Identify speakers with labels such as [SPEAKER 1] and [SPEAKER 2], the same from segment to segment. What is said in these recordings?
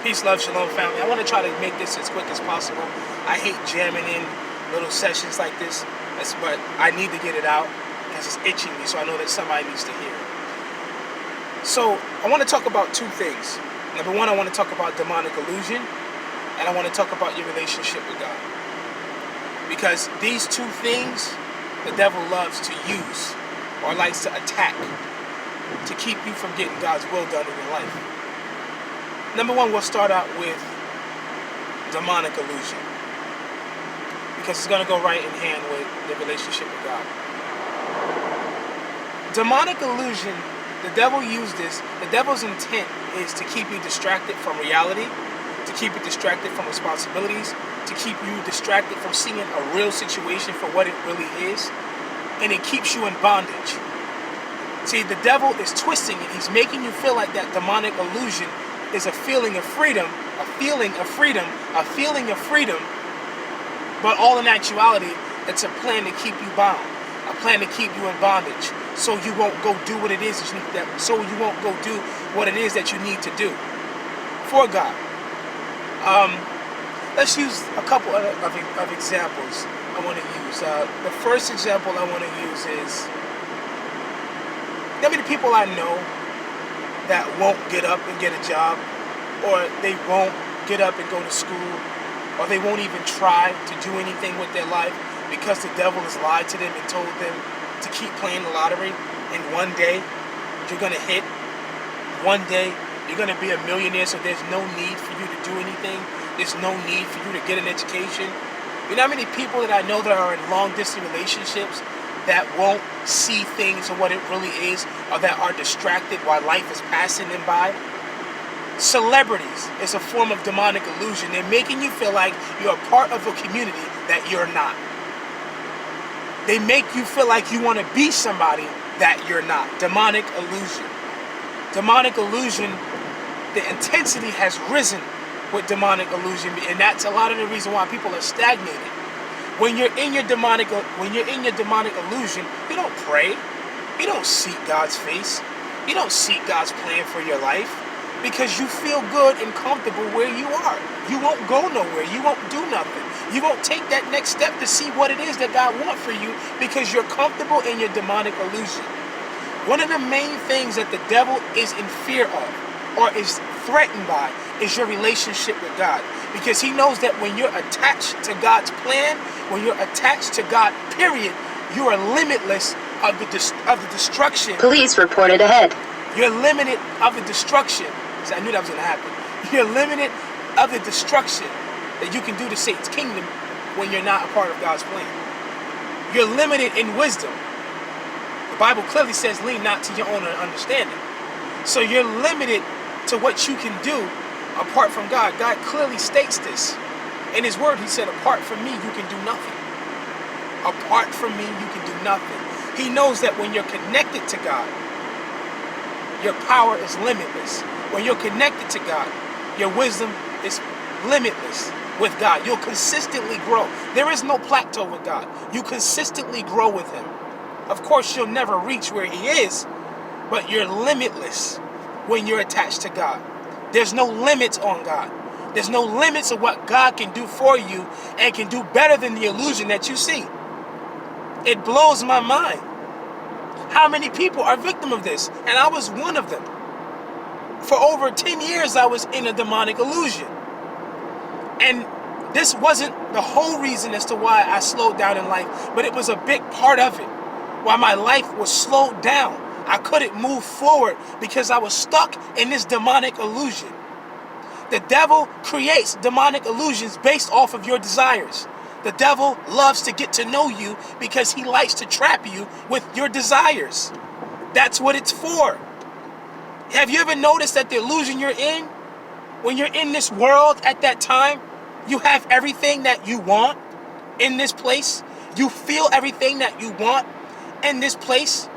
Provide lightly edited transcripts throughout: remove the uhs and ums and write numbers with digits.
[SPEAKER 1] Peace, love, shalom, family. I want to try to make this as quick as possible. I hate jamming in little sessions like this, but I need to get it out because it's itching me, so I know that somebody needs to hear it. So I want to talk about two things. Number one, I want to talk about demonic illusion, and I want to talk about your relationship with God. Because these two things, the devil loves to use or likes to attack to keep you from getting God's will done in your life. Number one, we'll start out with demonic illusion, because it's going to go right in hand with the relationship with God. Demonic illusion, the devil used this. The devil's intent is to keep you distracted from reality, to keep you distracted from responsibilities, to keep you distracted from seeing a real situation for what it really is, and it keeps you in bondage. See, the devil is twisting it. He's making you feel like that demonic illusion is a feeling of freedom, a feeling of freedom, a feeling of freedom, but all in actuality, it's a plan to keep you bound, a plan to keep you in bondage, so you won't go do what it is that you need to, so you won't go do what it is that you need to do for God. Let's use a couple of examples I want to use. The first example I want to use is, there are many people I know that won't get up and get a job, or they won't get up and go to school, or they won't even try to do anything with their life because the devil has lied to them and told them to keep playing the lottery, and one day you're going to hit, one day you're going to be a millionaire, so there's no need for you to do anything, there's no need for you to get an education. You know how many people that I know that are in long-distance relationships that won't see things for what it really is, or that are distracted while life is passing them by? Celebrities is a form of demonic illusion. They're making you feel like you're a part of a community that you're not. They make you feel like you want to be somebody that you're not. Demonic illusion. Demonic illusion, the intensity has risen with demonic illusion, and that's a lot of the reason why people are stagnated. When you're in your demonic illusion, you don't pray, you don't seek God's face, you don't seek God's plan for your life, because you feel good and comfortable where you are. You won't go nowhere, you won't do nothing, you won't take that next step to see what it is that God wants for you, because you're comfortable in your demonic illusion. One of the main things that the devil is in fear of, or is threatened by, is your relationship with God. Because he knows that when you're attached to God's plan, when you're attached to God, period, you are limitless of the destruction.
[SPEAKER 2] Police reported ahead.
[SPEAKER 1] You're limited of the destruction. I knew that was going to happen. You're limited of the destruction that you can do to Satan's kingdom when you're not a part of God's plan. You're limited in wisdom. The Bible clearly says, lean not to your own understanding. So you're limited to what you can do apart from God. God clearly states this. In his word, he said, apart from me, you can do nothing. Apart from me, you can do nothing. He knows that when you're connected to God, your power is limitless. When you're connected to God, your wisdom is limitless with God. You'll consistently grow. There is no plateau with God. You consistently grow with him. Of course, you'll never reach where he is, but you're limitless when you're attached to God. There's no limits on God. There's no limits of what God can do for you, and can do better than the illusion that you see. It blows my mind how many people are victim of this, and I was one of them. For over 10 years, I was in a demonic illusion. And this wasn't the whole reason as to why I slowed down in life, but it was a big part of it. Why my life was slowed down. I couldn't move forward because I was stuck in this demonic illusion. The devil creates demonic illusions based off of your desires. The devil loves to get to know you because he likes to trap you with your desires. That's what it's for. Have you ever noticed that the illusion you're in, when you're in this world at that time, you have everything that you want in this place. You feel everything that you want in this place.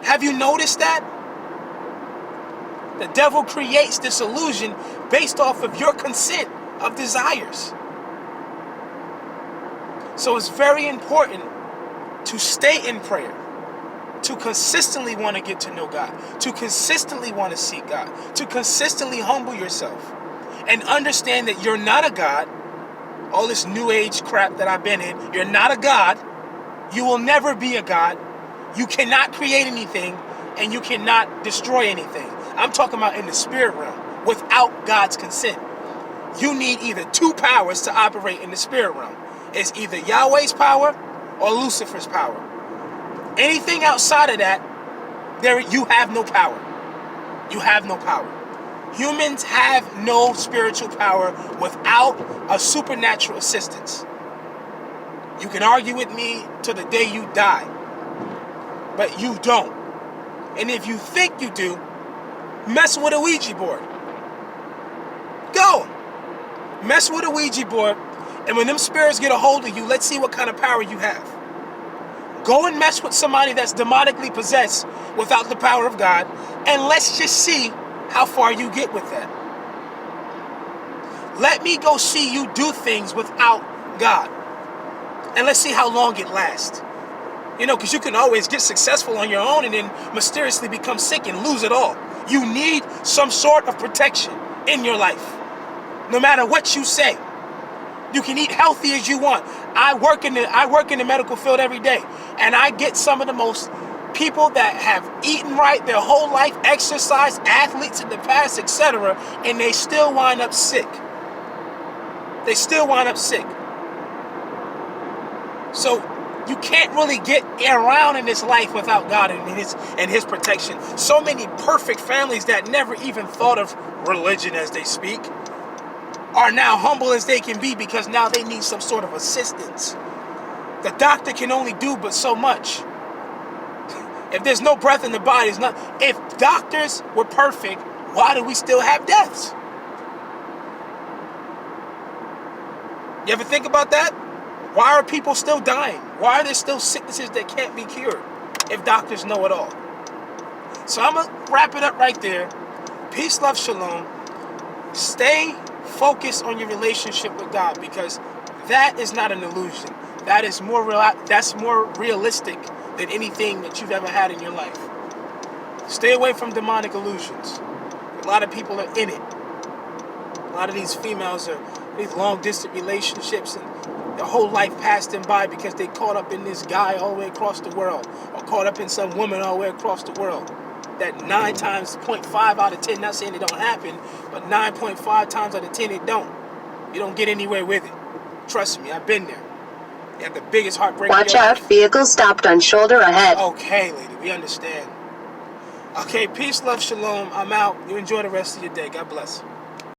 [SPEAKER 1] Have you noticed that? The devil creates this illusion based off of your consent of desires. So it's very important to stay in prayer, to consistently want to get to know God, to consistently want to seek God, to consistently humble yourself. and understand that you're not a God. All this new age crap that I've been in, you're not a God. You will never be a God. You cannot create anything, and you cannot destroy anything. I'm talking about in the spirit realm, without God's consent. You need either two powers to operate in the spirit realm. It's either Yahweh's power or Lucifer's power. Anything outside of that, you have no power. You have no power. Humans have no spiritual power without a supernatural assistance. You can argue with me till the day you die, but you don't. And if you think you do, mess with a Ouija board. Go. Mess with a Ouija board, and when them spirits get a hold of you, let's see what kind of power you have. Go and mess with somebody that's demonically possessed without the power of God, and let's just see how far you get with that. Let me go see you do things without God, and let's see how long it lasts. You know, because you can always get successful on your own and then mysteriously become sick and lose it all. You need some sort of protection in your life. No matter what you say, you can eat healthy as you want. I work in the medical field every day, and I get some of the most people that have eaten right their whole life, exercised, athletes in the past, etc., and they still wind up sick. They still wind up sick. So you can't really get around in this life without God and His protection. So many perfect families that never even thought of religion as they speak are now humble as they can be because now they need some sort of assistance. The doctor can only do but so much. If there's no breath in the body, it's not. If doctors were perfect, why do we still have deaths? You ever think about that? Why are people still dying? Why are there still sicknesses that can't be cured if doctors know it all? So I'm going to wrap it up right there. Peace, love, shalom. Stay focused on your relationship with God, because that is not an illusion. That is more realistic than anything that you've ever had in your life. Stay away from demonic illusions. A lot of people are in it. A lot of these females are these long distance relationships, and their whole life passed them by because they caught up in this guy all the way across the world, or caught up in some woman all the way across the world. That 9 times 0.5 out of 10, not saying it don't happen, but 9.5 times out of 10 it don't. You don't get anywhere with it. Trust me, I've been there. You have the biggest heartbreak.
[SPEAKER 2] Watch out, vehicle stopped on shoulder ahead.
[SPEAKER 1] Okay, lady, we understand. Okay, peace, love, shalom. I'm out. You enjoy the rest of your day. God bless.